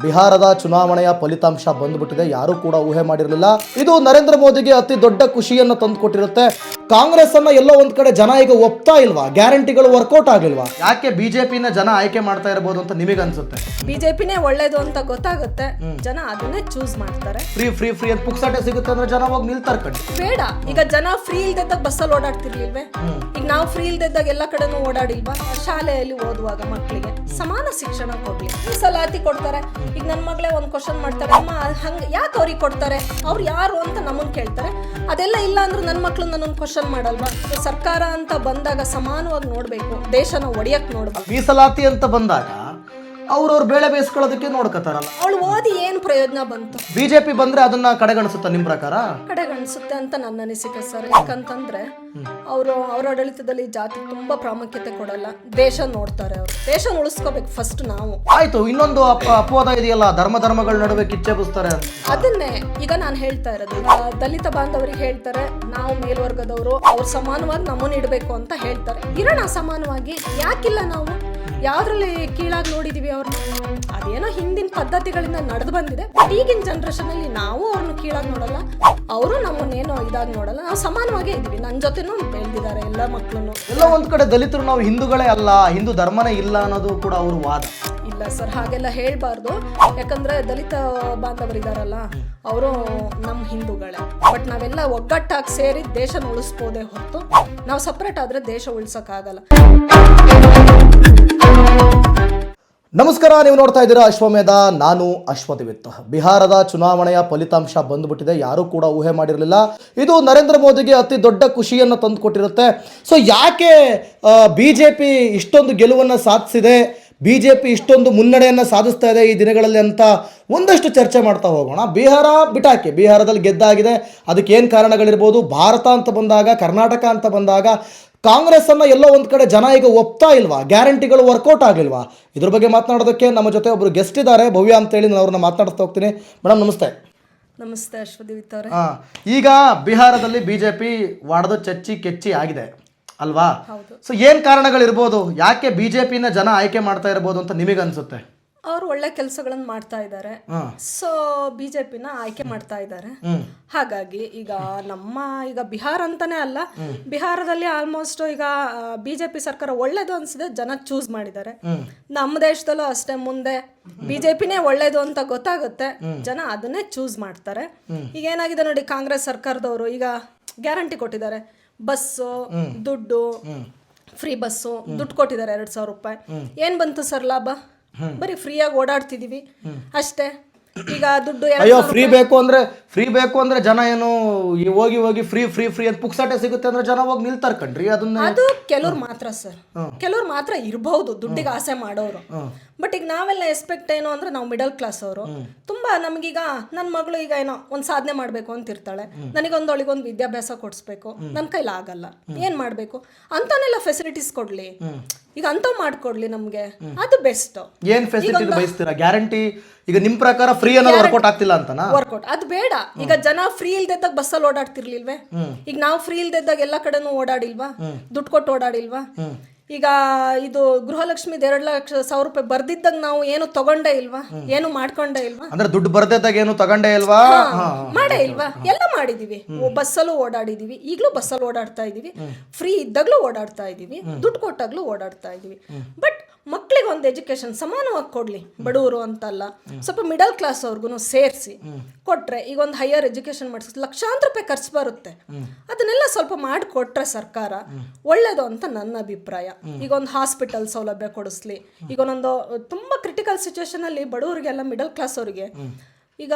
ಬಿಹಾರದ ಚುನಾವಣೆಯ ಫಲಿತಾಂಶ ಬಂದ್ಬಿಟ್ಟಿದೆ. ಯಾರು ಕೂಡ ಊಹೆ ಮಾಡಿರಲಿಲ್ಲ. ಇದು ನರೇಂದ್ರ ಮೋದಿಗೆ ಅತಿ ದೊಡ್ಡ ಖುಷಿಯನ್ನು ತಂದುಕೊಟ್ಟಿರುತ್ತೆ. ಕಾಂಗ್ರೆಸ್ ಅನ್ನ ಎಲ್ಲೋ ಒಂದ್ ಕಡೆ ಜನ ಈಗ ಒಪ್ತಾ ಇಲ್ವಾ? ಗ್ಯಾರಂಟಿಗಳು ವರ್ಕೌಟ್ ಆಗಿಲ್ವಾ? ಯಾಕೆ ಬಿಜೆಪಿನ ಜನ ಆಯ್ಕೆ ಮಾಡ್ತಾ ಇರಬಹುದು ಅಂತ ನಿಮಗೆ ಅನ್ಸುತ್ತೆ? ಬಿಜೆಪಿನೇ ಒಳ್ಳೇದು ಅಂತ ಗೊತ್ತಾಗುತ್ತೆ, ಜನ ಅದನ್ನೇ ಚೂಸ್ ಮಾಡ್ತಾರೆ. ಫ್ರೀ ಫ್ರೀ ಫ್ರೀ ಅಂತ ಪುಕ್ಸಾಟೆ ಸಿಗುತ್ತೆ ಅಂದ್ರೆ ಜನ ಹೋಗಿ ನಿಲ್ತಾರೆ ಕಣ್. ಬೇಡ, ಈಗ ಜನ ಫ್ರೀ ಇಲ್ದಿದ್ದಾಗ ಬಸ್ಸಲ್ಲಿ ಓಡಾಡ್ತಿರ್ಲಿಲ್ವೇ? ಈಗ ನಾವು ಫ್ರೀ ಇಲ್ದಿದ್ದಾಗ ಎಲ್ಲ ಕಡೆನೂ ಓಡಾಡಿಲ್ವಾ? ಶಾಲೆಯಲ್ಲಿ ಓದುವಾಗ ಮಕ್ಕಳಿಗೆ ಸಮಾನ ಶಿಕ್ಷಣ ಕೊಡ್ಲಿ, ಮೀಸಲಾತಿ ಕೊಡ್ತಾರೆ. ಈಗ ನನ್ನ ಮಗಳೇ ಒಂದ್ ಕ್ವಶನ್ ಮಾಡ್ತಾರೆ, ಅಮ್ಮ ಹಂಗ ಯಾಕೆ ಅವ್ರಿಗೆ ಕೊಡ್ತಾರೆ, ಅವ್ರು ಯಾರು ಅಂತ ನಮ್ಮನ್ ಕೇಳ್ತಾರೆ. ಅದೆಲ್ಲ ಇಲ್ಲ ಅಂದ್ರೆ ನನ್ನ ಮಕ್ಳು ನನ್ನೊಂದು ಕ್ವಶನ್ ಮಾಡಲ್ವಾ? ಸರ್ಕಾರ ಅಂತ ಬಂದಾಗ ಸಮಾನವಾಗಿ ನೋಡ್ಬೇಕು, ದೇಶನ ಒಡೆಯಕ್ ನೋಡ್ಬೇಕು. ಮೀಸಲಾತಿ ಅಂತ ಬಂದಾಗ ಅವ್ರವ್ರ ಬೇಳೆ ಬೇಯಿಸ್ಕೊಳ್ಳೋದಕ್ಕೆ ನೋಡ್ಕೋತಾರಲ್ಲ. ಅವಳು ಓದಿ ಏನ್ ಪ್ರಯೋಜನ ಬಂತು? ಬಿಜೆಪಿ ಬಂದ್ರೆ ಅದನ್ನ ಕಡೆಗಣಿಸುತ್ತ ನಿಮ್ ಪ್ರಕಾರ? ಕಡೆಗಣಿಸುತ್ತೆ ಅಂತ ನನ್ನ ಅನಿಸಿಕೆ ಸರ್. ಯಾಕಂತಂದ್ರೆ ಅವರು ಅವರ ಆಡಳಿತದಲ್ಲಿ ಜಾತಿ ತುಂಬಾ ಪ್ರಾಮುಖ್ಯತೆ ಕೊಡಲ್ಲ, ದೇಶ ನೋಡ್ತಾರೆ. ಅವರು ದೇಶ ಉಳಿಸ್ಕೋಬೇಕು ಫಸ್ಟ್. ನಾವು ಆಯ್ತು, ಇನ್ನೊಂದು ಅಪವಾದ ಇದೆಯಲ್ಲ, ಧರ್ಮಗಳ ನಡುವೆ ಕಿಚ್ಚೆ ಬುಸ್ತಾರೆ. ಅದನ್ನೇ ಈಗ ನಾನು ಹೇಳ್ತಾ ಇರೋದು. ದಲಿತ ಬಾಂಧವರಿಗೆ ಹೇಳ್ತಾರೆ ನಾವು ಮೇಲ್ವರ್ಗದವರು, ಅವ್ರು ಸಮಾನವಾಗಿ ನಮ್ಮನ್ನ ಇಡಬೇಕು ಅಂತ ಹೇಳ್ತಾರೆ. ಇರೋಣ ಸಮಾನವಾಗಿ, ಯಾಕಿಲ್ಲ? ನಾವು ಯಾವ್ದ್ರಲ್ಲಿ ಕೀಳಾಗಿ ನೋಡಿದೀವಿ ಅವ್ರನ್ನ? ಅದೇನೋ ಹಿಂದಿನ ಪದ್ಧತಿಗಳಿಂದ ನಡೆದು ಬಂದಿದೆ. ಈಗಿನ ಜನರೇಷನ್ ಅಲ್ಲಿ ನಾವು ಅವ್ರನ್ನ ಕೀಳಾಗಿ ನೋಡಲ್ಲ, ಅವರು ನಮ್ಮನ್ನೇನೋ ಇದಾಗಿ ನೋಡಲ್ಲ. ನಾವು ಸಮಾನವಾಗೇ ಇದೀವಿ. ನನ್ನ ಜೊತೆನೂ ಬೆಳೆದಿದ್ದಾರೆ ಎಲ್ಲ ಮಕ್ಕಳು. ಎಲ್ಲ ಒಂದ್ ಕಡೆ ದಲಿತರು ನಾವು ಹಿಂದೂಗಳೇ ಅಲ್ಲ, ಹಿಂದೂ ಧರ್ಮನೇ ಇಲ್ಲ ಅನ್ನೋದು ಕೂಡ ಅವ್ರ ವಾದ. ಇಲ್ಲ ಸರ್, ಹಾಗೆಲ್ಲ ಹೇಳ್ಬಾರ್ದು. ಯಾಕಂದ್ರೆ ದಲಿತ ಬಾಂಧವರಿದಾರಲ್ಲ, ಅವರು ನಮ್ಮ ಹಿಂದೂಗಳೇ. ಬಟ್ ನಾವೆಲ್ಲ ಒಗ್ಗಟ್ಟಾಗಿ ಸೇರಿ ದೇಶನ ಉಳಿಸ್ಬೋದೇ ಹೊರತು ನಾವು ಸಪ್ರೇಟ್ ಆದ್ರೆ ದೇಶ ಉಳಿಸಕ್ಕಾಗಲ್ಲ. ನಮಸ್ಕಾರ, ನೀವು ನೋಡ್ತಾ ಇದ್ದೀರಾ ಅಶ್ವಮೇಧ. ನಾನು ಅಶ್ವದಿವಿತ್. ಬಿಹಾರದ ಚುನಾವಣೆಯ ಫಲಿತಾಂಶ ಬಂದ್ಬಿಟ್ಟಿದೆ. ಯಾರು ಕೂಡ ಊಹೆ ಮಾಡಿರಲಿಲ್ಲ. ಇದು ನರೇಂದ್ರ ಮೋದಿಗೆ ಅತಿ ದೊಡ್ಡ ಖುಷಿಯನ್ನು ತಂದುಕೊಟ್ಟಿರುತ್ತೆ. ಸೊ ಯಾಕೆ ಬಿಜೆಪಿ ಇಷ್ಟೊಂದು ಗೆಲುವನ್ನು ಸಾಧಿಸಿದೆ, ಬಿಜೆಪಿ ಇಷ್ಟೊಂದು ಮುನ್ನಡೆಯನ್ನು ಸಾಧಿಸ್ತಾ ಇದೆ ಈ ದಿನಗಳಲ್ಲಿ ಅಂತ ಒಂದಷ್ಟು ಚರ್ಚೆ ಮಾಡ್ತಾ ಹೋಗೋಣ. ಬಿಹಾರ ಬಿಟಾಕಿ, ಬಿಹಾರದಲ್ಲಿ ಗೆದ್ದಾಗಿದೆ. ಅದಕ್ಕೆ ಏನು ಕಾರಣಗಳಿರ್ಬೋದು? ಭಾರತ ಅಂತ ಬಂದಾಗ, ಕರ್ನಾಟಕ ಅಂತ ಬಂದಾಗ ಕಾಂಗ್ರೆಸ್ ಅನ್ನ ಎಲ್ಲೋ ಒಂದ್ ಕಡೆ ಜನ ಈಗ ಒಪ್ತಾ ಇಲ್ವಾ? ಗ್ಯಾರಂಟಿಗಳು ವರ್ಕೌಟ್ ಆಗಿಲ್ವಾ? ಇದ್ರ ಬಗ್ಗೆ ಮಾತನಾಡೋದಕ್ಕೆ ನಮ್ಮ ಜೊತೆ ಒಬ್ರು ಗೆಸ್ಟ್ ಇದ್ದಾರೆ, ಭವ್ಯ ಅಂತ ಹೇಳಿ. ನಾನು ಅವ್ರನ್ನ ಮಾತನಾಡ್ತಾ ಹೋಗ್ತೀನಿ. ಮೇಡಮ್ ನಮಸ್ತೆ. ನಮಸ್ತೆ ಅಶ್ವದಿವಿತ್ ಅವರೇ. ಈಗ ಬಿಹಾರದಲ್ಲಿ ಬಿಜೆಪಿ ವಾಡದು ಚಚ್ಚಿ ಕೆಚ್ಚಿ ಆಗಿದೆ ಅಲ್ವಾ? ಸೊ ಏನ್ ಕಾರಣಗಳಿರ್ಬೋದು? ಯಾಕೆ ಬಿಜೆಪಿನ ಜನ ಆಯ್ಕೆ ಮಾಡ್ತಾ ಇರ್ಬೋದು ಅಂತ ನಿಮಗೆ ಅನ್ಸುತ್ತೆ? ಅವ್ರು ಒಳ್ಳೆ ಕೆಲಸಗಳನ್ನ ಮಾಡ್ತಾ ಇದ್ದಾರೆ, ಸೊ ಬಿಜೆಪಿನ ಆಯ್ಕೆ ಮಾಡ್ತಾ ಇದ್ದಾರೆ. ಹಾಗಾಗಿ ಈಗ ಈಗ ಬಿಹಾರ ಅಂತಾನೆ ಅಲ್ಲ, ಬಿಹಾರದಲ್ಲಿ ಆಲ್ಮೋಸ್ಟ್ ಈಗ ಬಿಜೆಪಿ ಸರ್ಕಾರ ಒಳ್ಳೇದು ಅನ್ಸಿದೆ, ಜನ ಚೂಸ್ ಮಾಡಿದ್ದಾರೆ. ನಮ್ಮ ದೇಶದಲ್ಲೂ ಅಷ್ಟೇ, ಮುಂದೆ ಬಿಜೆಪಿನೇ ಒಳ್ಳೇದು ಅಂತ ಗೊತ್ತಾಗುತ್ತೆ, ಜನ ಅದನ್ನೇ ಚೂಸ್ ಮಾಡ್ತಾರೆ. ಈಗ ಏನಾಗಿದೆ ನೋಡಿ, ಕಾಂಗ್ರೆಸ್ ಸರ್ಕಾರದವರು ಈಗ ಗ್ಯಾರಂಟಿ ಕೊಟ್ಟಿದ್ದಾರೆ. ಬಸ್ಸು, ದುಡ್ಡು, ಫ್ರೀ ಬಸ್ಸು, ದುಡ್ಡು ಕೊಟ್ಟಿದ್ದಾರೆ 2,000 ರೂಪಾಯಿ. ಏನ್ ಬಂತು ಸರ್ ಲಾಭ? ಬರೀ ಫ್ರೀಯಾಗಿ ಓಡಾಡ್ತಿದೀವಿ ಅಷ್ಟೇ. ಈಗ ದುಡ್ಡು ಫ್ರೀ ಬೇಕು ಅಂದ್ರೆ ಜನ ಏನು ಹೋಗಿ ಹೋಗಿ ಫ್ರೀ ಫ್ರೀ ಫ್ರೀ ಅಂತ ಪುಕ್ಸಾಟೆ ಸಿಗುತ್ತೆ ಅಂದ್ರೆ ಜನ ಹೋಗಿ ನಿಲ್ತಾರೆ ಕಣ್ರಿ. ಅದು ಕೆಲವ್ರು ಮಾತ್ರ ಸರ್, ಕೆಲವ್ರು ಮಾತ್ರ ಇರಬಹುದು ದುಡ್ಡಿಗೆ ಆಸೆ ಮಾಡೋರು. ಬಟ್ ಈಗ ನಾವೆಲ್ಲ ಎಕ್ಸ್ಪೆಕ್ಟ್ ಏನು ಅಂದ್ರೆ, ನಾವು ಮಿಡಲ್ ಕ್ಲಾಸ್ ಅವರು ತುಂಬಾ, ನಮ್ಗೀಗ ನನ್ನ ಮಗಳು ಈಗ ಏನೋ ಒಂದ್ ಸಾಧನೆ ಮಾಡ್ಬೇಕು ಅಂತ ಇರ್ತಾಳೆ, ನನಗೊಂದು ವಿದ್ಯಾಭ್ಯಾಸ ಕೊಡಿಸ್ಬೇಕು, ನನ್ನ ಕೈಲಿ ಆಗಲ್ಲ, ಏನ್ ಮಾಡ್ಬೇಕು ಅಂತಾನೆಲ್ಲ ಫೆಸಿಲಿಟೀಸ್ ಕೊಡ್ಲಿ, ಈಗ ಅಂತವ್ ಮಾಡ್ಕೊಡ್ಲಿ ನಮ್ಗೆ, ಅದು ಬೆಸ್ಟ್. ಏನ್ ಫೆಸಿಲಿಟಿ ಬಯಸ್ತೀರಾ? ಗ್ಯಾರಂಟಿ ಈಗ ನಿಮ್ ಪ್ರಕಾರ ಫ್ರೀ ಅನ್ನೋದು ವರ್ಕೌಟ್ ಆಗ್ತಿಲ್ಲ ಅಂತನಾ? ವರ್ಕೌಟ್ ಅದು ಬೇಡ. ಈಗ ಜನ ಫ್ರೀ ಇಲ್ದಿದ್ದಾಗ ಬಸ್ಸಲ್ಲಿ ಓಡಾಡ್ತಿರ್ಲಿಲ್ವೇ? ಈಗ ನಾವು ಫ್ರೀ ಇಲ್ದಿದ್ದಾಗ ಎಲ್ಲ ಕಡೆನೂ ಓಡಾಡಿಲ್ವಾ? ದುಡ್ಡು ಕೊಟ್ಟು ಓಡಾಡಿಲ್ವಾ? ಈಗ ಇದು ಗೃಹಲಕ್ಷ್ಮಿ 2,00,000 ರೂಪಾಯಿ ಬರ್ದಿದ್ದಾಗ ನಾವು ಏನು ತಗೊಂಡೇ ಇಲ್ವಾ? ಏನು ಮಾಡ್ಕೊಂಡೇ ಇಲ್ವಾ? ಅಂದ್ರೆ ದುಡ್ಡು ಬರ್ದಿದ್ದಾಗ ಏನು ತಗೊಂಡೇ ಇಲ್ವಾ? ಮಾಡೇ ಇಲ್ವಾ? ಎಲ್ಲ ಮಾಡಿದೀವಿ. ಬಸ್ಸಲ್ಲೂ ಓಡಾಡಿದೀವಿ, ಈಗಲೂ ಬಸ್ಸಲ್ಲಿ ಓಡಾಡ್ತಾ ಇದೀವಿ, ಫ್ರೀ ಇದ್ದಾಗ್ಲೂ ಓಡಾಡ್ತಾ ಇದೀವಿ, ದುಡ್ಡು ಕೊಟ್ಟಾಗ್ಲೂ ಓಡಾಡ್ತಾ ಇದೀವಿ. ಬಟ್ ಮಕ್ಳಿಗೆ ಒಂದು ಎಜುಕೇಶನ್ ಸಮಾನವಾಗಿ ಕೊಡ್ಲಿ, ಬಡವರು ಅಂತಲ್ಲ, ಸ್ವಲ್ಪ ಮಿಡಲ್ ಕ್ಲಾಸ್ ಅವ್ರಿಗೂ ಸೇರಿಸಿ ಕೊಟ್ರೆ, ಈಗ ಒಂದು ಹೈಯರ್ ಎಜುಕೇಶನ್ ಮಾಡಿಸ್ ಲಕ್ಷಾಂತರ ರೂಪಾಯಿ ಖರ್ಚು ಬರುತ್ತೆ. ಅದನ್ನೆಲ್ಲ ಸ್ವಲ್ಪ ಮಾಡಿಕೊಟ್ರೆ ಸರ್ಕಾರ ಒಳ್ಳೇದು ಅಂತ ನನ್ನ ಅಭಿಪ್ರಾಯ. ಈಗ ಒಂದು ಹಾಸ್ಪಿಟಲ್ ಸೌಲಭ್ಯ ಕೊಡಿಸ್ಲಿ. ಈಗ ಒಂದೊಂದು ತುಂಬಾ ಕ್ರಿಟಿಕಲ್ ಸಿಚುವೇಶನ್ ಅಲ್ಲಿ ಬಡವರಿಗೆಲ್ಲ, ಮಿಡಲ್ ಕ್ಲಾಸ್ ಅವರಿಗೆ ಈಗ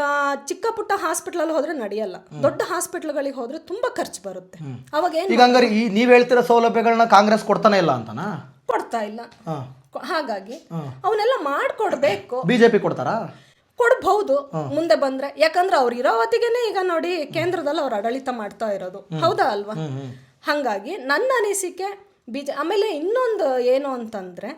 ಚಿಕ್ಕ ಪುಟ್ಟ ಹಾಸ್ಪಿಟಲ್ ಹೋದ್ರೆ ನಡೆಯಲ್ಲ, ದೊಡ್ಡ ಹಾಸ್ಪಿಟಲ್ಗಳಿಗೆ ಹೋದ್ರೆ ತುಂಬಾ ಖರ್ಚು ಬರುತ್ತೆ. ಅವಾಗ ನೀವ್ ಹೇಳ್ತಿರೋ ಸೌಲಭ್ಯಗಳನ್ನ ಕಾಂಗ್ರೆಸ್ ಕೊಡ್ತಾನೆ ಇಲ್ಲ ಅಂತನಾ? ಕೊಡ್ತಾ ಇಲ್ಲ. ಹಾಗಾಗಿ ಅವನ್ನೆಲ್ಲ ಮಾಡ್ಕೊಡ್ಬೇಕು. ಬಿಜೆಪಿ ಕೊಡ್ತಾರಾ? ಕೊಡ್ಬಹುದು ಮುಂದೆ ಬಂದ್ರೆ. ಯಾಕಂದ್ರೆ ಅವ್ರು ಇರೋ ಹೊತ್ತಿಗೆನೆ ಈಗ ನೋಡಿ ಕೇಂದ್ರದಲ್ಲಿ ಅವ್ರು ಆಡಳಿತ ಮಾಡ್ತಾ ಇರೋದು, ಹೌದಾ ಅಲ್ವಾ? ಹಂಗಾಗಿ ನನ್ನ ಅನಿಸಿಕೆ ಆಮೇಲೆ ಇನ್ನೊಂದು ಏನು ಅಂತಂದ್ರೆ,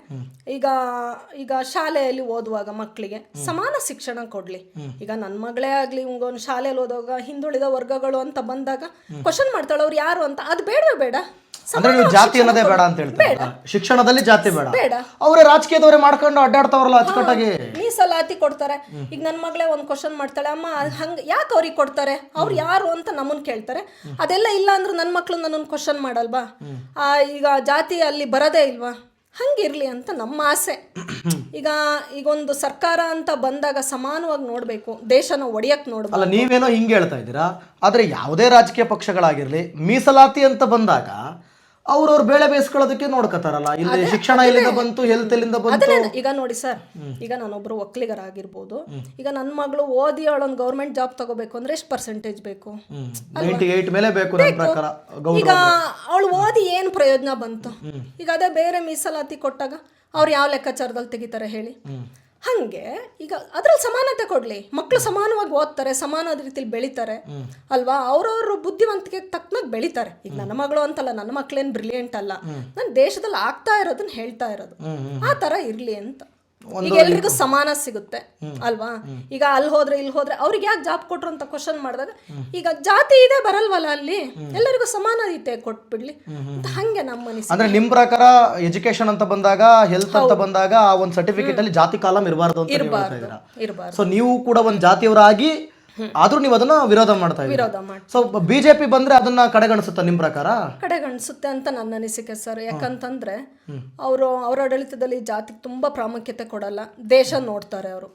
ಈಗ ಶಾಲೆಯಲ್ಲಿ ಓದುವಾಗ ಮಕ್ಕಳಿಗೆ ಸಮಾನ ಶಿಕ್ಷಣ ಕೊಡ್ಲಿ. ಈಗ ನನ್ನ ಮಗಳೇ ಆಗ್ಲಿ, ಒಂದು ಶಾಲೆಯಲ್ಲಿ ಓದುವಾಗ ಹಿಂದುಳಿದ ವರ್ಗಗಳು ಅಂತ ಬಂದಾಗ ಕ್ವಶನ್ ಮಾಡ್ತಾಳೆ, ಅವ್ರು ಯಾರು ಅಂತ. ಅದು ಬೇಡವೇ ಬೇಡ. ಅಂದ್ರೆ ನೀವು ಜಾತಿ ಅನ್ನೋದೇ ಬೇಡ ಅಂತ ಹೇಳ್ತಾರೆ, ಶಿಕ್ಷಣದಲ್ಲಿ ಜಾತಿ ಬೇಡ, ಅವರೇ ರಾಜಕೀಯದವರೇ ಮಾಡ್ಕೊಂಡು ಅಡ್ಡಾಡ್ತಾವ್ರಲ್ಲ ಅಚ್ಚುಕಟ್ಟಾಗಿ. ಮೀಸಲಾತಿ ಕೊಡ್ತಾರೆ. ಈಗ ನನ್ನ ಮಗಳೇ ಒಂದು ಕ್ವಶನ್ ಮಾಡ್ತಾಳೆ, ಅಮ್ಮ ಹಂಗೆ ಯಾಕೆ ಅವ್ರಿಗೆ ಕೊಡ್ತಾರೆ, ಅವ್ರು ಯಾರು ಅಂತ ನಮ್ಮನ್ನ ಕೇಳ್ತಾರೆ. ಅದೆಲ್ಲ ಇಲ್ಲ ಅಂದ್ರೆ ನನ್ನ ಮಕ್ಳು ನನ್ನನ್ನು ಕ್ವಶನ್ ಮಾಡಲ್ವಾ, ಈಗ ಜಾತಿ ಅಲ್ಲಿ ಬರೋದೇ ಇಲ್ವಾ, ಹಂಗಿರ್ಲಿ ಅಂತ ನಮ್ಮ ಆಸೆ. ಈಗೊಂದು ಸರ್ಕಾರ ಅಂತ ಬಂದಾಗ ಸಮಾನವಾಗಿ ನೋಡ್ಬೇಕು, ದೇಶನ ಒಡೆಯಕ್ ನೋಡ್ಬೇಕು. ಅಲ್ಲ, ನೀವೇನೋ ಹಿಂಗೆ ಹೇಳ್ತಾ ಇದ್ದೀರಾ, ಆದ್ರೆ ಯಾವುದೇ ರಾಜಕೀಯ ಪಕ್ಷಗಳಾಗಿರ್ಲಿ ಮೀಸಲಾತಿ ಅಂತ ಬಂದಾಗ ಅವ್ರವ್ರ ಬೇಳೆ ಬೇಯಿಸ್ಕೊಳ್ಳೋದಕ್ಕೆ ನೋಡ್ಕೋತಾರಲ್ಲ. ಇಲ್ಲಿ ಶಿಕ್ಷಣ ಎಲ್ಲಿಂದ ಬಂತು, ಹೆಲ್ತ್ ಎಲ್ಲಿಂದ ಬಂತು. ಈಗ ನೋಡಿ ಸರ್, ಈಗ ನಾನೊಬ್ರು ಒಕ್ಕಲಿಗರಾಗಿರ್ಬೋದು, ಈಗ ನನ್ನ ಮಗಳು ಓದಿ ಅವಳೊಂದು ಗೌರ್ಮೆಂಟ್ ಜಾಬ್ ತಗೋಬೇಕು ಅಂದ್ರೆ ಎಷ್ಟು ಪರ್ಸೆಂಟೇಜ್ ಬೇಕು, 98 ಮೇಲೆ ಬೇಕು ನನ್ನ ಪ್ರಕಾರ. ಈಗ ಅವಳು ಓದಿ ಏನು ಪ್ರಯೋಜನ ಬಂತು? ಈಗ ಅದೇ ಬೇರೆ ಮೀಸಲಾತಿ ಕೊಟ್ಟಾಗ ಅವ್ರು ಯಾವ ಲೆಕ್ಕಾಚಾರದಲ್ಲಿ ತೆಗಿತಾರೆ ಹೇಳಿ? ಹಂಗೆ ಈಗ ಅದ್ರಲ್ಲಿ ಸಮಾನತೆ ಕೊಡ್ಲಿ, ಮಕ್ಕಳು ಸಮಾನವಾಗಿ ಓದ್ತಾರೆ, ಸಮಾನ ರೀತಿಲಿ ಬೆಳಿತಾರೆ ಅಲ್ವಾ, ಅವ್ರವ್ರ ಬುದ್ಧಿವಂತಿಕೆ ತಕ್ಕನಾಗ ಬೆಳಿತಾರೆ. ಈಗ ನನ್ನ ಮಗಳು ಅಂತಲ್ಲ, ನನ್ನ ಮಕ್ಳೇನ್ ಬ್ರಿಲಿಯಂಟ್ ಅಲ್ಲ, ನಾನು ದೇಶದಲ್ಲಿ ಆಗ್ತಾ ಇರೋದನ್ನ ಹೇಳ್ತಾ ಇರೋದು, ಆ ತರ ಇರ್ಲಿ ಅಂತ. ಈಗ ಎಲ್ರಿಗೂ ಸಮಾನ ಸಿಗುತ್ತೆ ಅಲ್ವಾ. ಈಗ ಅಲ್ಲಿ ಹೋದ್ರೆ ಇಲ್ಲಿ ಹೋದ್ರೆ ಅವ್ರಿಗೆ ಯಾಕೆ ಜಾಬ್ ಕೊಟ್ರು ಅಂತ ಕ್ವಶನ್ ಮಾಡಿದಾಗ, ಈಗ ಜಾತಿ ಇದೆ ಬರಲ್ವಲ್ಲ, ಅಲ್ಲಿ ಎಲ್ಲರಿಗೂ ಸಮಾನತೆ ಕೊಟ್ಬಿಡ್ಲಿ ಅಂತ. ಹಂಗೆ ನಮ್ಮ ಅನಿಸಿಕೆ. ಅಂದ್ರೆ ನಿಮ್ ಪ್ರಕಾರ ಎಜುಕೇಶನ್ ಅಂತ ಬಂದಾಗ, ಹೆಲ್ತ್ ಅಂತ ಬಂದಾಗ ಆ ಒಂದು ಸರ್ಟಿಫಿಕೇಟ್ ಅಲ್ಲಿ ಜಾತಿ ಕಾಲಂ ಇರಬಾರ್ದು ಅಂತ ಇರಬಾರ್ದು. ಸೊ ನೀವು ಕೂಡ ಒಂದು ಜಾತಿಯವರಾಗಿ ಆದ್ರೂ ನೀವು ಅದನ್ನ ವಿರೋಧ ಮಾಡ್ತಾ ಇದ್ದೀರಾ. ಸೊ ಬಿಜೆಪಿ ಬಂದ್ರೆ ಅದನ್ನ ಕಡೆಗಣಿಸುತ್ತಾ ನಿಮ್ ಪ್ರಕಾರ? ಕಡೆಗಣಿಸುತ್ತೆ ಅಂತ ನನ್ನ ಅನಿಸಿಕೆ ಸರ್. ಯಾಕಂತಂದ್ರೆ ಅವರು ಅವರ ಆಡಳಿತದಲ್ಲಿ ಜಾತಿಗೆ ತುಂಬಾ ಪ್ರಾಮುಖ್ಯತೆ ಕೊಡಲ್ಲ, ದೇಶ ನೋಡ್ತಾರೆ. ಅವರು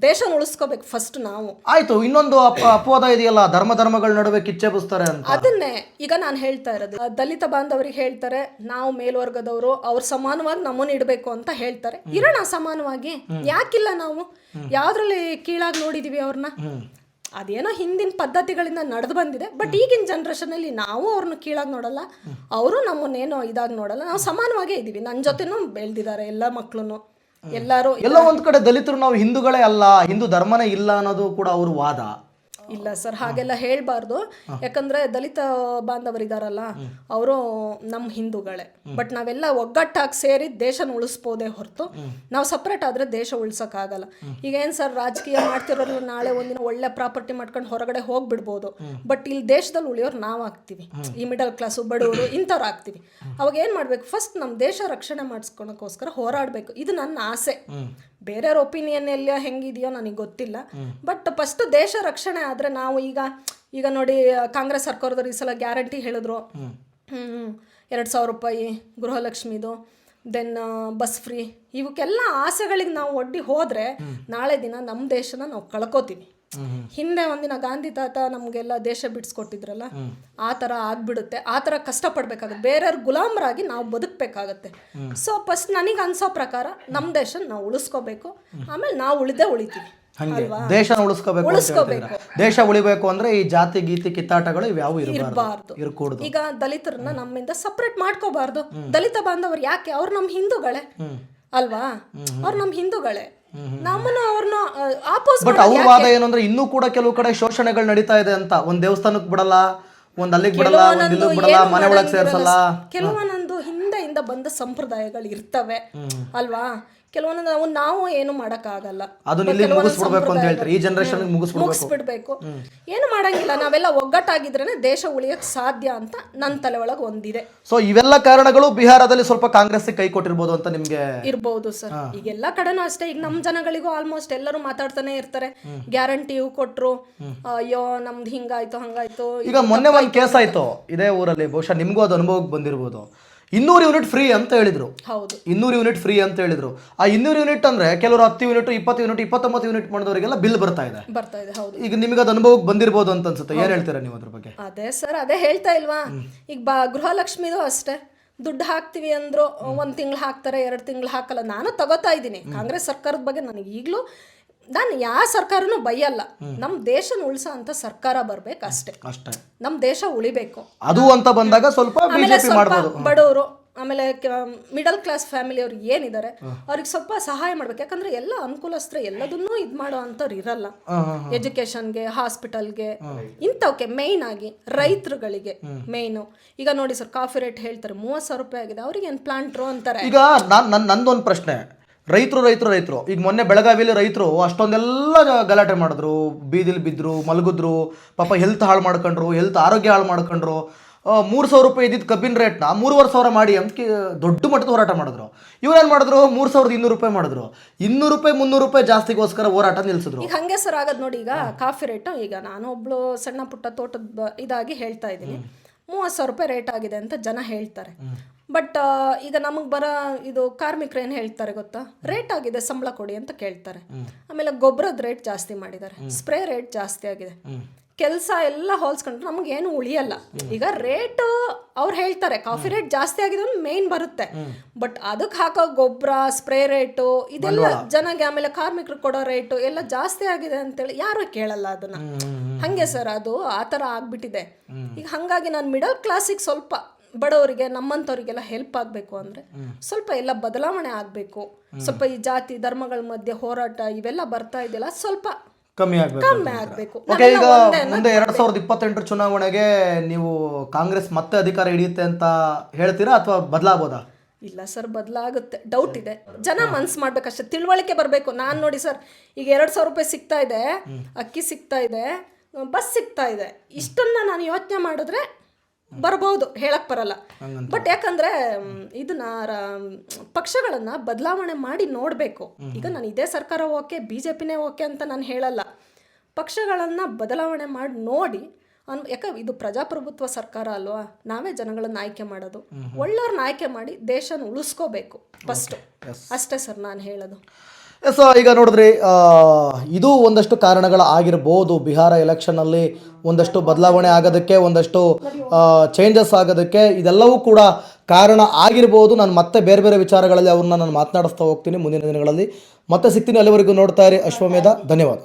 ದೇಶ ಉಳಿಸ್ಕೋಬೇಕು ಫಸ್ಟ್. ನಾವು ಆಯ್ತು, ಇನ್ನೊಂದು ಅಪವಾದ ಇದೆಯಲ್ಲ, ಧರ್ಮಗಳ ನಡುವೆ ಕಿಚ್ಚೆ ಬುಸ್ತಾರೆ ಅಂತ. ಅದನ್ನೇ ಈಗ ನಾನು ಹೇಳ್ತಾ ಇರೋದು. ದಲಿತ ಬಾಂಧವರಿಗೆ ಹೇಳ್ತಾರೆ, ನಾವು ಮೇಲ್ವರ್ಗದವರು, ಅವ್ರು ಸಮಾನವಾಗಿ ನಮ್ಮನ್ನ ಇಡಬೇಕು ಅಂತ ಹೇಳ್ತಾರೆ. ಇರೋಣ ಸಮಾನವಾಗಿ, ಯಾಕಿಲ್ಲ? ನಾವು ಯಾವ್ದ್ರಲ್ಲಿ ಕೀಳಾಗಿ ನೋಡಿದೀವಿ ಅವ್ರನ್ನ? ಅದೇನೋ ಹಿಂದಿನ ಪದ್ಧತಿಗಳಿಂದ ನಡೆದು ಬಂದಿದೆ. ಬಟ್ ಈಗಿನ ಜನ್ರೇಷನಲ್ಲಿ ನಾವು ಅವ್ರನ್ನ ಕೀಳಾಗಿ ನೋಡಲ್ಲ, ಅವರು ನಮ್ಮನ್ನೇನೋ ಇದಾಗಿ ನೋಡಲ್ಲ. ನಾವು ಸಮಾನವಾಗೇ ಇದ್ದೀವಿ. ನನ್ನ ಜೊತೆನೂ ಬೆಳೆದಿದ್ದಾರೆ ಎಲ್ಲ ಮಕ್ಕಳು, ಎಲ್ಲರೂ. ಎಲ್ಲ ಒಂದ್ ಕಡೆ ದಲಿತರು ನಾವು ಹಿಂದೂಗಳೇ ಅಲ್ಲ, ಹಿಂದೂ ಧರ್ಮನೇ ಇಲ್ಲ ಅನ್ನೋದು ಕೂಡ ಅವ್ರ ವಾದ. ಇಲ್ಲ ಸರ್, ಹಾಗೆಲ್ಲ ಹೇಳ್ಬಾರ್ದು. ಯಾಕಂದ್ರೆ ದಲಿತ ಬಾಂಧವರಿದಾರಲ್ಲ, ಅವರು ನಮ್ಮ ಹಿಂದೂಗಳೇ. ಬಟ್ ನಾವೆಲ್ಲ ಒಗ್ಗಟ್ಟಾಗಿ ಸೇರಿ ದೇಶನ ಉಳಿಸ್ಬೋದೇ ಹೊರತು ನಾವು ಸಪ್ರೇಟ್ ಆದ್ರೆ ದೇಶ ಉಳ್ಸಕ್ಕಾಗಲ್ಲ. ಈಗ ಏನ್ ಸರ್, ರಾಜಕೀಯ ಮಾಡ್ತಿರೋರು ನಾಳೆ ಒಂದಿನ ಒಳ್ಳೆ ಪ್ರಾಪರ್ಟಿ ಮಾಡ್ಕೊಂಡು ಹೊರಗಡೆ ಹೋಗ್ಬಿಡ್ಬೋದು. ಬಟ್ ಇಲ್ಲಿ ದೇಶದಲ್ಲಿ ಉಳಿಯೋರು ನಾವು ಆಗ್ತೀವಿ, ಈ ಮಿಡಲ್ ಕ್ಲಾಸು ಬಡವರು ಇಂಥವ್ರು ಆಗ್ತೀವಿ. ಅವಾಗ ಏನ್ ಮಾಡ್ಬೇಕು? ಫಸ್ಟ್ ನಮ್ಮ ದೇಶ ರಕ್ಷಣೆ ಮಾಡಿಸ್ಕೊಳಕ್ಕೋಸ್ಕರ ಹೋರಾಡ್ಬೇಕು. ಇದು ನನ್ನ ಆಸೆ. ಬೇರೆಯವ್ರ ಒಪಿನಿಯನ್ ಎಲ್ಲ ಹೆಂಗಿದೆಯೋ ನನಗೆ ಗೊತ್ತಿಲ್ಲ. ಬಟ್ ಫಸ್ಟ್ ದೇಶ ರಕ್ಷಣೆ ಆದ್ರೆ ನಾವು ಈಗ ನೋಡಿ, ಕಾಂಗ್ರೆಸ್ ಸರ್ಕಾರದವ್ರು ಈ ಸಲ ಗ್ಯಾರಂಟಿ ಹೇಳಿದ್ರು, 2,000 ರೂಪಾಯಿ ಗೃಹಲಕ್ಷ್ಮಿದು, ದೆನ್ ಬಸ್ ಫ್ರೀ. ಇವಕ್ಕೆಲ್ಲ ಆಸೆಗಳಿಗೆ ನಾವು ಒಡ್ಡಿ ಹೋದ್ರೆ ನಾಳೆ ದಿನ ನಮ್ಮ ದೇಶನ ನಾವು ಕಳ್ಕೋತೀವಿ. ಹಿಂದೆ ಒಂದಿನ ಗಾಂಧಿ ತಾತ ನಮ್ಗೆಲ್ಲ ದೇಶ ಬಿಡಿಸ್ಕೊಟ್ಟಿದ್ರಲ್ಲ, ಆ ತರ ಆಗ್ಬಿಡುತ್ತೆ. ಆ ತರ ಕಷ್ಟಪಡ್ಬೇಕಾಗುತ್ತೆ, ಬೇರೆಯವ್ರ ಗುಲಾಮರಾಗಿ ನಾವು ಬದುಕಬೇಕಾಗತ್ತೆ. ಸೊ ಫಸ್ಟ್ ನನಗೆ ಅನ್ಸೋ ಪ್ರಕಾರ ನಮ್ಮ ದೇಶ ನಾವು ಉಳಿಸ್ಕೋಬೇಕು, ಆಮೇಲೆ ನಾವು ಉಳಿತೀವಿ. ದೇಶ ಉಳಿಸ್ಕೋಬೇಕು. ದೇಶ ಉಳಿಬೇಕು ಅಂದ್ರೆ ಈ ಜಾತಿ ಗೀತಿ ಕಿತ್ತಾಟಗಳು ಇವ್ಯಾವು ಇರಬಾರ್ದು. ಈಗ ದಲಿತರನ್ನ ನಮ್ಮಿಂದ ಸಪ್ರೇಟ್ ಮಾಡ್ಕೋಬಾರ್ದು. ದಲಿತ ಬಾಂಧವರು ಯಾಕೆ? ಅವ್ರು ನಮ್ಮ ಹಿಂದೂಗಳೇ ಅಲ್ವಾ, ಅವ್ರು ನಮ್ಮ ಹಿಂದೂಗಳೇ. ನಮ್ಮನ್ನ ಅವ್ರನ್ನ ಬಟ್ ಅವ್ರ ವಾದ ಏನು ಅಂದ್ರೆ, ಇನ್ನೂ ಕೂಡ ಕೆಲವು ಕಡೆ ಶೋಷಣೆಗಳು ನಡೀತಾ ಇದೆ ಅಂತ. ಒಂದ್ ದೇವಸ್ಥಾನಕ್ಕೆ ಬಿಡಲ್ಲ, ಒಂದ್ ಅಲ್ಲಿಗೆ ಬಿಡಲ್ಲ, ಒಂದ್ ಇಲ್ಲಿಗೆ ಬಿಡಲ್ಲ, ಮನೆ ಒಳಗೆ ಸೇರ್ಸಲ್ಲ. ಕೆಲವೊಂದೊಂದು ಹಿಂದೆಯಿಂದ ಬಂದ ಸಂಪ್ರದಾಯಗಳು ಇರ್ತವೆ ಅಲ್ವಾ. ಕೆಲವೊಂದು ನಾವು ಏನು ಮಾಡಕ್ಕಾಗಲ್ಲ, ಈ ಜನರೇಷನ್ ಮುಗಿಸ್ಬಿಡ್ಬೇಕು. ಏನು ಮಾಡಂಗಿಲ್ಲ, ನಾವೆಲ್ಲ ಒಗ್ಗಟ್ಟಾಗಿದ್ರೇನೆ ದೇಶ ಉಳಿಯಕ್ ಸಾಧ್ಯ ಅಂತ ನನ್ನ ತಲೆ ಒಳಗೆ ಒಂದಿದೆ. ಸೊ ಇವೆಲ್ಲ ಕಾರಣಗಳು ಬಿಹಾರದಲ್ಲಿ ಸ್ವಲ್ಪ ಕಾಂಗ್ರೆಸ್ ಕೈ ಕೊಟ್ಟಿರ್ಬೋದು ಅಂತ ನಿಮ್ಗೆ ಇರ್ಬೋದು ಸರ್. ಈಗ ಎಲ್ಲಾ ಕಡೆನೂ ಅಷ್ಟೇ. ಈಗ ನಮ್ಮ ಜನಗಳಿಗೂ ಆಲ್ಮೋಸ್ಟ್ ಎಲ್ಲರೂ ಮಾತಾಡ್ತಾನೆ ಇರ್ತಾರೆ, ಗ್ಯಾರಂಟಿ ಕೊಟ್ರು, ಅಯ್ಯೋ ನಮ್ದು ಹಿಂಗಾಯ್ತು ಹಂಗಾಯ್ತು. ಈಗ ಮೊನ್ನೆ ಒಂದು ಕೇಸ್ ಆಯ್ತು ಇದೇ ಊರಲ್ಲಿ, ಬಹುಶಃ ನಿಮ್ಗೂ ಅದು ಅನುಭವಕ್ಕೆ ಬಂದಿರ್ಬೋದು. 200 ಯೂನಿಟ್ ಫ್ರೀ ಅಂತ ಹೇಳಿದ್ರು. ಹೌದು, 200 ಯೂನಿಟ್ ಫ್ರೀ ಅಂತ ಹೇಳಿದ್ರು. ಆ 200 ಯೂನಿಟ್ ಅಂದ್ರೆ ಕೆಲವರು 10 ಯೂನಿಟ್, 20 ಯೂನಿಟ್, 29 ಯೂನಿಟ್ ಮಾಡಿದವರಿಗೆಲ್ಲ ಬಿಲ್ ಬರ್ತಾ ಇದೆ. ಹೌದು. ಈಗ ನಿಮಗೆ ಅದು ಅನುಭವಕ್ಕೆ ಬಂದಿರ್ಬೋದು ಅಂತ ಅನ್ಸುತ್ತೆ. ಏನ್ ಹೇಳ್ತೀರಾ ನೀವು ಅದ್ರ ಬಗ್ಗೆ? ಅದೇ ಸರ್, ಅದೇ ಹೇಳ್ತಾ ಇಲ್ವಾ. ಈಗ ಗೃಹಲಕ್ಷ್ಮಿದು ಅಷ್ಟೇ, ದುಡ್ಡು ಹಾಕ್ತಿವಿ ಅಂದ್ರು 1 ತಿಂಗಳು ಹಾಕ್ತಾರೆ, 2 ತಿಂಗಳು ಹಾಕಲ್ಲ. ನಾನು ತಗೋತಾ ಇದ್ದೀನಿ. ಕಾಂಗ್ರೆಸ್ ಸರ್ಕಾರದ ಬಗ್ಗೆ ನನಗೆ ಈಗಲೂ, ನಾನು ಯಾವ ಸರ್ಕಾರನೂ ಬೈಯಲ್ಲ. ನಮ್ಮ ದೇಶನ ಉಳಿಸೋ ಅಂತ ಸರ್ಕಾರ ಬರ್ಬೇಕು ಅಷ್ಟೇ. ನಮ್ಮ ದೇಶ ಉಳಿಬೇಕು. ಅದು ಅಂತ ಬಂದಾಗ ಸ್ವಲ್ಪ ಬಡವರು, ಆಮೇಲೆ ಮಿಡಲ್ ಕ್ಲಾಸ್ ಫ್ಯಾಮಿಲಿ ಅವ್ರಿಗೆ ಏನಿದ್ದಾರೆ ಅವ್ರಿಗೆ ಸ್ವಲ್ಪ ಸಹಾಯ ಮಾಡ್ಬೇಕು. ಯಾಕಂದ್ರೆ ಎಲ್ಲ ಅನುಕೂಲಸ್ತ್ರ ಎಲ್ಲದನ್ನೂ ಇದು ಮಾಡೋ ಅಂಥವ್ರು ಇರಲ್ಲ. ಎಜುಕೇಶನ್ಗೆ, ಹಾಸ್ಪಿಟಲ್ಗೆ, ಇಂಥವಕ್ಕೆ ಮೇಯ್ನ್ ಆಗಿ ರೈತರುಗಳಿಗೆ ಮೇಯ್ನು. ಈಗ ನೋಡಿ ಸರ್, ಕಾಫಿ ರೇಟ್ ಹೇಳ್ತಾರೆ 30,000 ರೂಪಾಯಿ ಆಗಿದೆ. ಅವ್ರಿಗೆ ಏನು ಪ್ಲಾಂಟ್ರು ಅಂತಾರೆ. ಈಗ ನಂದೊಂದು ಪ್ರಶ್ನೆ, ರೈತರು ಈಗ ಮೊನ್ನೆ ಬೆಳಗಾವಿಯಲ್ಲಿ ರೈತರು ಅಷ್ಟೊಂದೆಲ್ಲ ಗಲಾಟೆ ಮಾಡಿದ್ರು, ಬೀದಿಲಿ ಬಿದ್ರು, ಮಲಗಿದ್ರು, ಪಾಪ ಹೆಲ್ತ್ ಹಾಳು ಮಾಡ್ಕೊಂಡ್ರು, ಆರೋಗ್ಯ ಹಾಳು ಮಾಡ್ಕೊಂಡ್ರು. ₹3,000 ಇದ್ದಿದ್ದು ಕಬ್ಬಿನ ರೇಟ್ನ 3,500 ಮಾಡಿ ಅಂತ ದೊಡ್ಡ ಮಟ್ಟದ ಹೋರಾಟ ಮಾಡಿದ್ರು. ಇವ್ರೇನು ಮಾಡಿದ್ರು, ₹3,200 ಮಾಡಿದ್ರು. ₹200 ₹300 ಜಾಸ್ತಿಗೋಸ್ಕರ ಹೋರಾಟ ನಿಲ್ಲಿಸಿದ್ರು. ಈಗ ಹಂಗೆ ಸರ್ ಆಗೋದು ನೋಡಿ. ಈಗ ಕಾಫಿ ರೇಟ್, ಈಗ ನಾನು ಒಬ್ಳು ಸಣ್ಣ ಪುಟ್ಟ ತೋಟದ ಇದಾಗಿ ಹೇಳ್ತಾ ಇದ್ದೀನಿ, ₹30,000 ರೇಟ್ ಆಗಿದೆ ಅಂತ ಜನ ಹೇಳ್ತಾರೆ. ಬಟ್ ಈಗ ನಮಗೆ ಇದು ಕಾರ್ಮಿಕರು ಏನು ಹೇಳ್ತಾರೆ ಗೊತ್ತಾ, ರೇಟ್ ಆಗಿದೆ ಸಂಬಳ ಕೊಡಿ ಅಂತ ಕೇಳ್ತಾರೆ. ಆಮೇಲೆ ಗೊಬ್ಬರದ ರೇಟ್ ಜಾಸ್ತಿ ಮಾಡಿದ್ದಾರೆ, ಸ್ಪ್ರೇ ರೇಟ್ ಜಾಸ್ತಿ ಆಗಿದೆ, ಕೆಲಸ ಎಲ್ಲ ಹೋಲ್ಸ್ಕೊಂಡ್ರೆ ನಮಗೇನು ಉಳಿಯಲ್ಲ. ಈಗ ರೇಟ್ ಅವ್ರು ಹೇಳ್ತಾರೆ ಕಾಫಿ ರೇಟ್ ಜಾಸ್ತಿ ಆಗಿದೆ ಮೇನ್ ಬರುತ್ತೆ, ಬಟ್ ಅದಕ್ಕೆ ಹಾಕೋ ಗೊಬ್ಬರ, ಸ್ಪ್ರೇ ರೇಟು ಇದೆಲ್ಲ ಜನಗೆ, ಆಮೇಲೆ ಕಾರ್ಮಿಕರು ಕೊಡೋ ರೇಟು ಎಲ್ಲ ಜಾಸ್ತಿ ಆಗಿದೆ ಅಂತೇಳಿ ಯಾರು ಕೇಳಲ್ಲ ಅದನ್ನ. ಹಂಗೆ ಸರ್ ಅದು ಆ ಥರ ಆಗ್ಬಿಟ್ಟಿದೆ. ಈಗ ಹಾಗಾಗಿ ನಾನು ಮಿಡಲ್ ಕ್ಲಾಸಿಗೆ ಸ್ವಲ್ಪ ಬಡವರಿಗೆ ನಮ್ಮಂಥವ್ರಿಗೆಲ್ಲ ಹೆಲ್ಪ್ ಆಗಬೇಕು ಅಂದರೆ ಸ್ವಲ್ಪ ಎಲ್ಲ ಬದಲಾವಣೆ ಆಗಬೇಕು. ಸ್ವಲ್ಪ ಈ ಜಾತಿ ಧರ್ಮಗಳ ಮಧ್ಯೆ ಹೋರಾಟ ಇವೆಲ್ಲ ಬರ್ತಾ ಇದೆಯಲ್ಲ ಸ್ವಲ್ಪ ಕಮ್ಮಿ ಆಗಬೇಕು. ಓಕೆ, ಈಗ ಮುಂದೆ 2028 ಚುನಾವಣೆಗೆ ನೀವು ಕಾಂಗ್ರೆಸ್ ಮತ್ತೆ ಅಧಿಕಾರ ಹಿಡಿಯುತ್ತೆ ಅಂತ ಹೇಳ್ತೀರಾ ಅಥವಾ ಬದಲಾಗೋದಾ? ಇಲ್ಲ ಸರ್, ಬದಲಾಗುತ್ತೆ, ಡೌಟ್ ಇದೆ. ಜನ ಮನ್ಸು ಮಾಡ್ಬೇಕಷ್ಟೇ, ತಿಳುವಳಿಕೆ ಬರಬೇಕು. ನಾನು ನೋಡಿ ಸರ್, ಈಗ ₹2,000 ಸಿಗ್ತಾ ಇದೆ, ಅಕ್ಕಿ ಸಿಗ್ತಾ ಇದೆ, ಬಸ್ ಸಿಗ್ತಾ ಇದೆ, ಇಷ್ಟನ್ನ ನಾನು ಯೋಚನೆ ಮಾಡಿದ್ರೆ ಬರ್ಬೋದು, ಹೇಳಕ್ ಬರಲ್ಲ. ಬಟ್ ಯಾಕಂದ್ರೆ ಇದನ್ನ ಪಕ್ಷಗಳನ್ನ ಬದಲಾವಣೆ ಮಾಡಿ ನೋಡ್ಬೇಕು. ಈಗ ನಾನು ಇದೇ ಸರ್ಕಾರ ಓಕೆ, BJPನೇ ಓಕೆ ಅಂತ ನಾನು ಹೇಳಲ್ಲ. ಪಕ್ಷಗಳನ್ನ ಬದಲಾವಣೆ ಮಾಡಿ ನೋಡಿ, ಯಾಕೆ ಇದು ಪ್ರಜಾಪ್ರಭುತ್ವ ಸರ್ಕಾರ ಅಲ್ವಾ, ನಾವೇ ಜನಗಳನ್ನ ಆಯ್ಕೆ ಮಾಡೋದು, ಒಳ್ಳೆಯವ್ರನ್ನ ಆಯ್ಕೆ ಮಾಡಿ ದೇಶನ ಉಳಿಸ್ಕೋಬೇಕು ಫಸ್ಟ್. ಅಷ್ಟೇ ಸರ್ ನಾನು ಹೇಳೋದು. ಎಸ್, ಈಗ ನೋಡಿದ್ರಿ, ಇದು ಒಂದಷ್ಟು ಕಾರಣಗಳಾಗಿರ್ಬೋದು. ಬಿಹಾರ ಎಲೆಕ್ಷನ್ನಲ್ಲಿ ಒಂದಷ್ಟು ಬದಲಾವಣೆ ಆಗೋದಕ್ಕೆ, ಒಂದಷ್ಟು ಚೇಂಜಸ್ ಆಗೋದಕ್ಕೆ ಇದೆಲ್ಲವೂ ಕೂಡ ಕಾರಣ ಆಗಿರ್ಬೋದು. ನಾನು ಮತ್ತೆ ಬೇರೆ ಬೇರೆ ವಿಚಾರಗಳಲ್ಲಿ ಅವ್ರನ್ನ ನಾನು ಮಾತನಾಡಿಸ್ತಾ ಹೋಗ್ತೀನಿ ಮುಂದಿನ ದಿನಗಳಲ್ಲಿ. ಮತ್ತೆ ಸಿಗ್ತೀನಿ, ಅಲ್ಲಿವರೆಗೂ ನೋಡ್ತಾ ಇರಿ ಅಶ್ವಮೇಧ. ಧನ್ಯವಾದ.